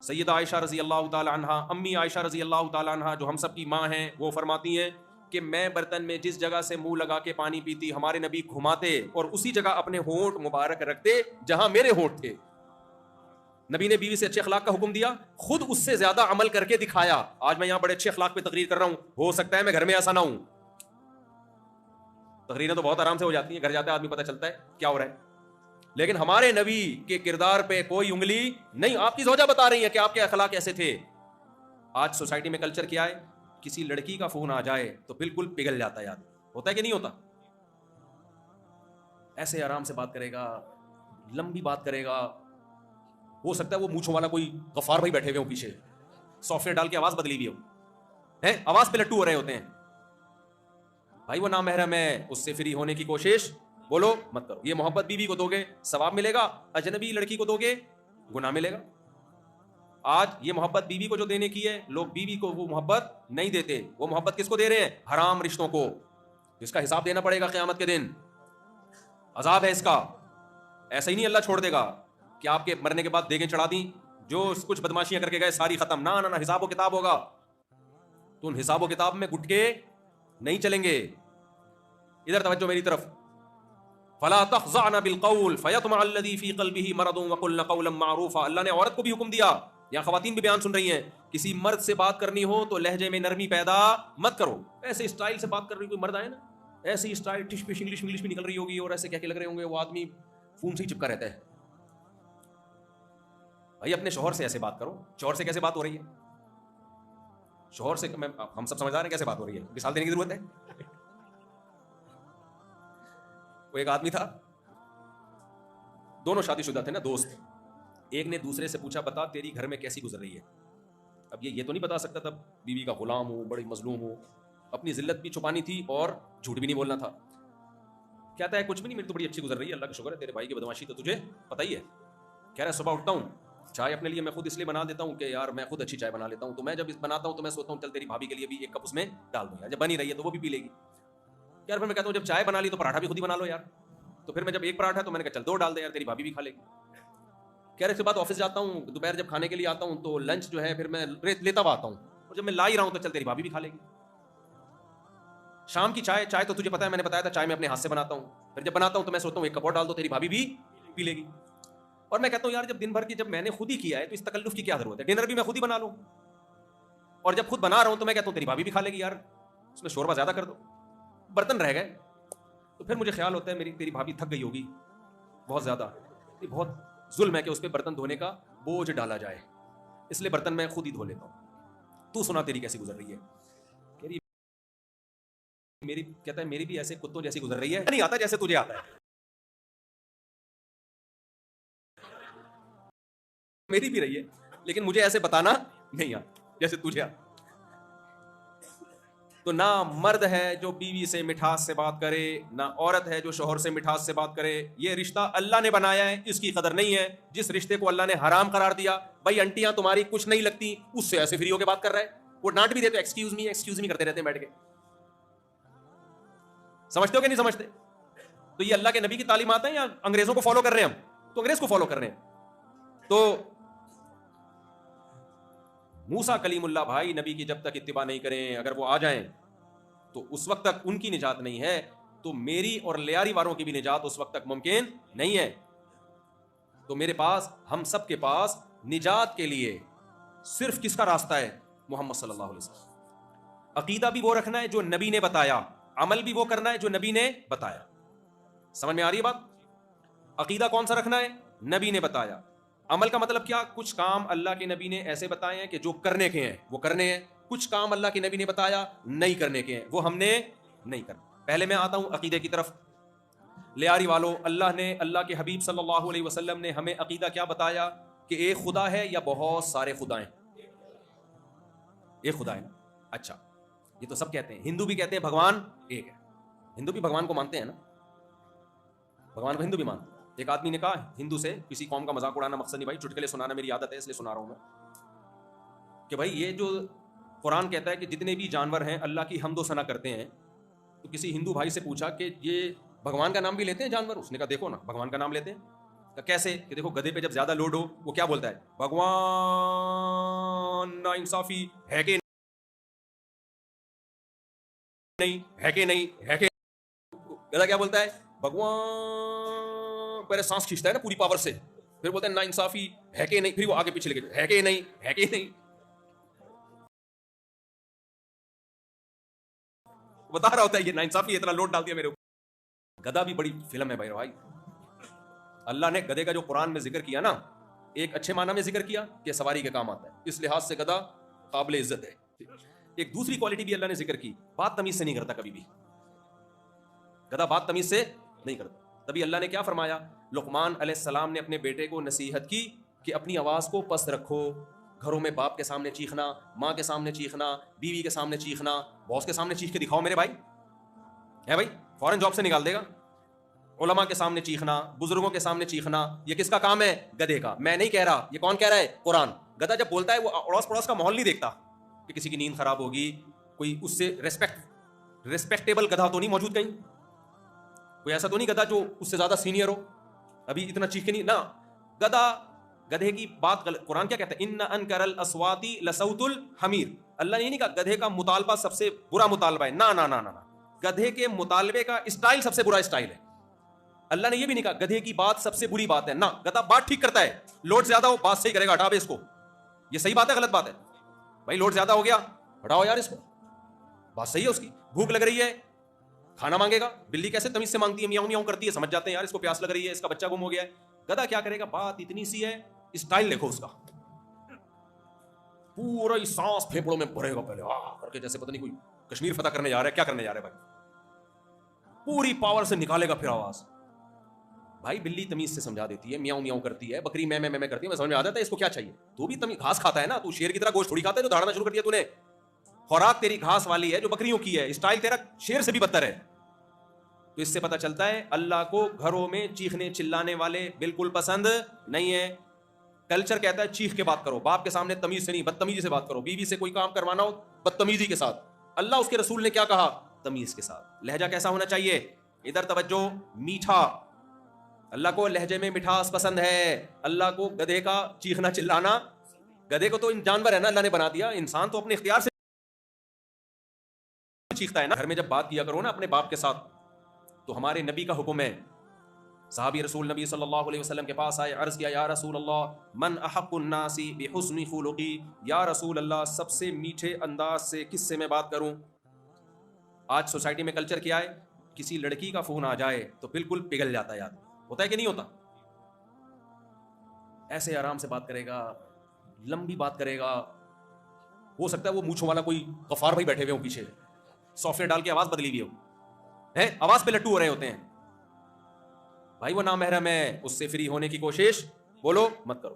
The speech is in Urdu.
سیدہ عائشہ رضی اللہ تعالی عنہا، امی عائشہ رضی اللہ تعالی عنہا جو ہم سب کی ماں ہیں، وہ فرماتی ہیں کہ میں برتن میں جس جگہ سے منہ لگا کے پانی پیتی، ہمارے نبی گھماتے اور اسی جگہ اپنے ہونٹ مبارک رکھتے جہاں میرے ہونٹ تھے. نبی نے بیوی سے اچھے اخلاق کا حکم دیا، خود اس سے زیادہ عمل کر کے دکھایا. آج میں یہاں بڑے اچھے اخلاق پہ تقریر کر رہا ہوں، ہو سکتا ہے میں گھر میں ایسا نہ ہوں. تقریریں تو بہت آرام سے ہو جاتی ہیں، گھر جاتا ہے آدمی پتہ چلتا ہے کیا ہو رہا ہے. لیکن ہمارے نبی کے کردار پہ کوئی انگلی نہیں. آپ کی زوجہ بتا رہی ہے کہ آپ کے اخلاق کیسے تھے. آج سوسائٹی میں کلچر کیا ہے؟ کسی لڑکی کا فون آ جائے تو بالکل پگھل جاتا ہے. یاد ہوتا ہے کہ نہیں ہوتا؟ ایسے آرام سے بات کرے گا، لمبی بات کرے گا. ہو سکتا ہے وہ مونچھوں والا کوئی غفار بھائی بیٹھے ہوئے ہوں پیچھے، سافٹ ویئر ڈال کے آواز بدلی ہوئی ہو، آواز پہ لٹو ہو رہے ہوتے ہیں. بھائی وہ نامحرم ہے، اس سے فری ہونے کی کوشش بولو مت کرو. یہ محبت بیوی کو دو گے ثواب ملے گا، اجنبی لڑکی کو دو گے گناہ ملے گا. آج یہ محبت بیوی کو جو دینے کی ہے، لوگ بیوی کو وہ محبت نہیں دیتے. وہ محبت کس کو دے رہے ہیں؟ حرام رشتوں کو، جس کا حساب دینا پڑے گا قیامت کے دن. عذاب ہے اس کا. ایسا ہی نہیں اللہ چھوڑ دے گا کہ آپ کے مرنے کے بعد دیگیں چڑھا دیں، جو کچھ بدماشیاں کر کے گئے ساری ختم. نہ حساب و کتاب ہوگا. تو ان حساب و کتاب میں گھٹ کے نہیں چلیں گے. ادھر توجہ میری طرف. فلا تخضعن بالقول فيطمع الذي في قلبه مرض وقلن قولا معروفا. اللہ نے عورت کو بھی حکم دیا، یا خواتین بھی بیان سن رہی ہیں، کسی مرد سے بات کرنی ہو تو لہجے میں نرمی پیدا مت کرو. ایسے اسٹائل سے بات کر رہی کوئی مرد آئے نا، ایسی اسٹائل ٹش پش انگلش میں نکل رہی ہوگی اور ایسے کہہ کے لگ رہے ہوں گے وہ آدمی فون سے ہی چپکا رہتا ہے. بھائی اپنے شوہر سے ایسے بات کرو. شوہر سے کیسے بات ہو رہی ہے؟ شوہر سے ہم سب سمجھدار ہیں کیسے بات ہو رہی ہے، مثال دینے کی ضرورت ہے. وہ ایک آدمی تھا، دونوں شادی شدہ تھے نا، دوست. ایک نے دوسرے سے پوچھا بتا تیری گھر میں کیسی گزر رہی ہے. اب یہ تو نہیں بتا سکتا تھا بیوی کا غلام ہوں، بڑی مظلوم ہوں، اپنی ذلت بھی چھپانی تھی اور جھوٹ بھی نہیں بولنا تھا. کہتا ہے کچھ بھی نہیں، میری تو بڑی اچھی گزر رہی ہے، اللہ کا شکر ہے. تیرے بھائی کی بدماشی تو تجھے پتہ ہی ہے. کہہ رہا ہے صبح اٹھتا ہوں، چائے اپنے لیے میں خود اس لیے بنا دیتا ہوں کہ یار میں خود اچھی چائے بنا لیتا ہوں. تو میں جب بناتا ہوں تو میں سوچتا ہوں چل تیری بھابھی کے لیے بھی ایک کپ اس میں ڈال دوں، جب بنی رہی ہے تو وہ بھی پی لے گی. یار پھر میں کہتا ہوں جب چائے بنا لی تو پراٹھا بھی خود ہی بنا لو یار. تو پھر میں جب ایک پراٹھا تو میں نے کہا چل 2 ڈال دے یار، تیری بھابھی بھی کھا لے گی. کہہ رہے اس کے بعد آفس جاتا ہوں، دوپہر جب کھانے کے لیے آتا ہوں تو لنچ جو ہے پھر میں لیتا ہوا آتا ہوں، اور جب میں لا ہی رہا ہوں تو چل تیری بھابھی بھی کھا لے گی. شام کی چائے تو تجھے پتا ہے، میں نے بتایا تھا چائے میں اپنے ہاتھ سے بناتا ہوں. پھر جب بناتا ہوں تو میں سوچتا ہوں ایک کپ اور ڈال دو، تیری بھابھی بھی پی لے گی. اور میں کہتا ہوں یار جب دن بھر کی جب میں نے خود ہی کیا ہے تو اس تکلف کی کیا ضرورت ہے؟ ڈنر بھی میں خود ہی بنا لوں، اور جب خود بنا رہا ہوں تو میں کہتا ہوں تیری بھابھی بھی کھا لے گی، یار اس میں شوربہ زیادہ کر دو، برتن رہ گئے. تو پھر مجھے خیال ہوتا ہے تیری بھابھی تھک گئی ہوگی بہت زیادہ، یہ بہت ظلم ہے کہ اس پہ برتن دھونے کا بوجھ ڈالا جائے، اس لیے برتن میں خود ہی دھو لیتا ہوں. تو سنا تیری کیسی گزر رہی ہے؟ میری کہتا ہے میری بھی ایسے کتوں جیسی گزر رہی ہے. نہیں آتا جیسے تجھے آتا ہے، میری بھی رہی ہے، لیکن مجھے ایسے بتانا نہیں آتا جیسے تجھے آتا. تو نہ مرد ہے جو بیوی سے مٹھاس سے بات کرے، نہ عورت ہے جو شوہر سے مٹھاس سے بات کرے. یہ رشتہ اللہ نے بنایا ہے، اس کی قدر نہیں ہے. جس رشتے کو اللہ نے حرام قرار دیا، بھائی انٹیاں تمہاری کچھ نہیں لگتی، اس سے ایسے فری ہو کے بات کر رہا ہے. وہ ڈانٹ بھی دے تو ایکسکیوز می کرتے رہتے ہیں بیٹھ کے. سمجھتے ہو کہ نہیں سمجھتے؟ تو یہ اللہ کے نبی کی تعلیمات ہیں یا انگریزوں کو فالو کر رہے ہیں؟ ہم تو انگریز کو فالو کر رہے ہیں. تو موسیٰ کلیم اللہ بھائی نبی کی جب تک اتباع نہیں کریں، اگر وہ آ جائیں تو اس وقت تک ان کی نجات نہیں ہے. تو میری اور لیاری والوں کی بھی نجات اس وقت تک ممکن نہیں ہے. تو میرے پاس، ہم سب کے پاس نجات کے لیے صرف کس کا راستہ ہے؟ محمد صلی اللہ علیہ وسلم. عقیدہ بھی وہ رکھنا ہے جو نبی نے بتایا، عمل بھی وہ کرنا ہے جو نبی نے بتایا. سمجھ میں آ رہی ہے بات؟ عقیدہ کون سا رکھنا ہے؟ نبی نے بتایا. عمل کا مطلب کیا؟ کچھ کام اللہ کے نبی نے ایسے بتائے ہیں کہ جو کرنے کے ہیں وہ کرنے ہیں، کچھ کام اللہ کے نبی نے بتایا نہیں کرنے کے ہیں، وہ ہم نے نہیں کرنا. پہلے میں آتا ہوں عقیدے کی طرف. لیاری والوں، اللہ کے حبیب صلی اللہ علیہ وسلم نے ہمیں عقیدہ کیا بتایا؟ کہ ایک خدا ہے یا بہت سارے خدا ہیں؟ ایک خدا ہے نا. اچھا، یہ تو سب کہتے ہیں، ہندو بھی کہتے ہیں بھگوان ایک ہے. ہندو بھی بھگوان کو مانتے ہیں نا، بھگوان کو ہندو بھی مانتے ہیں. ایک آدمی نے کہا ہندو سے، کسی قوم کا مذاق اڑانا مقصد نہیں بھائی، چٹکلے سنانا میری عادت ہے اس لیے سنا رہا ہوں میں، کہ بھائی یہ جو قرآن کہتا ہے کہ جتنے بھی جانور ہیں اللہ کی حمد و ثنا کرتے ہیں، تو کسی ہندو بھائی سے پوچھا کہ یہ بھگوان کا نام بھی لیتے ہیں جانور؟ اس نے کہا دیکھو نا بھگوان کا نام لیتے ہیں. کہا کیسے؟ کہ دیکھو گدھے پہ جب زیادہ لوڈ ہو وہ کیا بولتا ہے؟ بھگوان. ناانصافی ہے کہ نہیں ہے کہ نہیں ہے کہ گدھا کیا بولتا ہے؟ بھگوان پہلے سانس کھینچتا ہے نا پوری پاور سے، پھر بولتا ہے ناانصافی ہے کہ نہیں، پھر وہ آگے پیچھے لے کے ہے کہ نہیں ہے کہ نہیں، بتا رہا ہوتا ہے یہ ناانصافی اتنا لوڈ ڈال دیا میرے اوپر۔ گدھا بھی بڑی فلم ہے بھائی۔ اللہ نے گدھے کا جو قرآن میں ذکر کیا نا، ایک اچھے معنی میں ذکر کیا کہ سواری کے کام آتا ہے، اس لحاظ سے گدھا قابل عزت ہے۔ ایک دوسری کوالٹی بھی اللہ نے ذکر کی، بات تمیز سے نہیں کرتا کبھی بھی، گدھا بات تمیز سے نہیں کرتا۔ تبھی اللہ نے کیا فرمایا؟ لقمان علیہ السلام نے اپنے بیٹے کو نصیحت کی کہ اپنی آواز کو پست رکھو، گھروں میں باپ کے سامنے چیخنا، ماں کے سامنے چیخنا، بیوی کے سامنے چیخنا، باس کے سامنے چیخ کے دکھاؤ میرے بھائی، ہے بھائی فوراً جاب سے نکال دے گا۔ علماء کے سامنے چیخنا، بزرگوں کے سامنے چیخنا، یہ کس کا کام ہے؟ گدھے کا۔ میں نہیں کہہ رہا، یہ کون کہہ رہا ہے؟ قرآن۔ گدھا جب بولتا ہے وہ اڑوس پڑوس کا ماحول نہیں دیکھتا کہ کسی کی نیند خراب ہوگی، کوئی اس سے ریسپیکٹیبل گدھا تو نہیں موجود کہیں، کوئی ایسا تو نہیں گدھا جو اس سے زیادہ سینئر ہو، ابھی اتنا چیخ کے نہیں نا۔ گدھے کی بات غلط۔ قرآن کیا کہتا ہے؟ ان انکر الاصوات لصوت الحمیر۔ اللہ نے یہ نہیں کہا گدھے کا مطالبہ سب سے برا مطالبہ ہے، نا نا نا نا، گدھے کے مطالبے کا اسٹائل سب سے برا اسٹائل ہے۔ اللہ نے یہ بھی نہیں کہا گدھے کی بات سب سے بری بات ہے، نہ، گدھا بات ٹھیک کرتا ہے، لوڈ زیادہ ہو بات صحیح کرے گا، ہٹا بے اس کو، یہ صحیح بات ہے غلط بات ہے؟ بھائی لوڈ زیادہ ہو گیا، ہٹاؤ یار اس کو، بات صحیح ہے اس کی، بھوک لگ رہی ہے کھانا مانگے گا، بلی کیسے تمیز سے مانگتی ہے، میاؤں میاؤں کرتی ہے، سمجھ جاتے ہیں یار اس کو پیاس لگ رہی ہے، اس کا بچہ گم ہو گیا ہے۔ گدھا کیا کرے گا؟ بات اتنی سی ہے، اسٹائل دیکھو اس کا، پورا ہی سانس پھیپڑوں میں بھرے گا پہلے کر کے، جیسے پتہ نہیں کوئی کشمیر فتح کرنے جا رہا ہے، کیا کرنے جا رہا ہے بھائی، پوری پاور سے نکالے گا پھر آواز۔ بھائی بلی تمیز سے سمجھا دیتی ہے، میاؤں میاؤں کرتی ہے، بکری میں کرتی ہے، میں سمجھ میں آ جاتا ہے اس کو کیا چاہیے۔ تو بھی تمیز، گھاس کھاتا ہے نا، تو شیر کی طرح گوشت تھوڑی کھاتا ہے جو دھاڑنا شروع کر دیا تو نے، خوراک تیری گھاس والی ہے جو بکریوں کی ہے، اسٹائل تیرا شیر سے بھی بدتر ہے۔ تو اس سے پتہ چلتا ہے اللہ کو گھروں میں چیخنے چلانے والے بالکل پسند نہیں ہے۔ کلچر کہتا ہے چیخ کے بات کرو، باپ کے سامنے تمیز سے نہیں، بدتمیزی سے بات کرو، بیوی سے کوئی کام کروانا ہو بدتمیزی کے ساتھ۔ اللہ اس کے رسول نے کیا کہا؟ تمیز کے ساتھ۔ لہجہ کیسا ہونا چاہیے؟ ادھر توجہ، میٹھا۔ اللہ کو لہجے میں مٹھاس پسند ہے، اللہ کو گدھے کا چیخنا چلانا، گدھے کو تو جانور ہے نا اللہ نے بنا دیا، انسان تو اپنے اختیار سے چیختا ہے نا۔ گھر میں جب بات کیا کرو نا اپنے باپ کے ساتھ، تو ہمارے نبی کا حکم ہے، صحابی رسول نبی صلی اللہ علیہ وسلم کے پاس آئے، عرض کیا یا رسول اللہ من احق الناس بحسن خلقی، یا رسول اللہ سب سے میٹھے انداز سے کس سے میں بات کروں؟ آج سوسائٹی میں کلچر کیا ہے؟ کسی لڑکی کا فون آ جائے تو بالکل پگھل جاتا ہے آدمی، ہوتا ہے کہ نہیں ہوتا؟ ایسے آرام سے بات کرے گا، لمبی بات کرے گا، ہو سکتا ہے وہ مونچھوں والا کوئی غفار بھائی بیٹھے ہوئے ہوں پیچھے، سافٹ ویئر ڈال کے آواز بدلی ہوئی ہو، ہے آواز پہ لٹو ہو رہے ہوتے ہیں۔ بھائی وہ نامحرم ہے، اس سے فری ہونے کی کوشش بولو مت کرو۔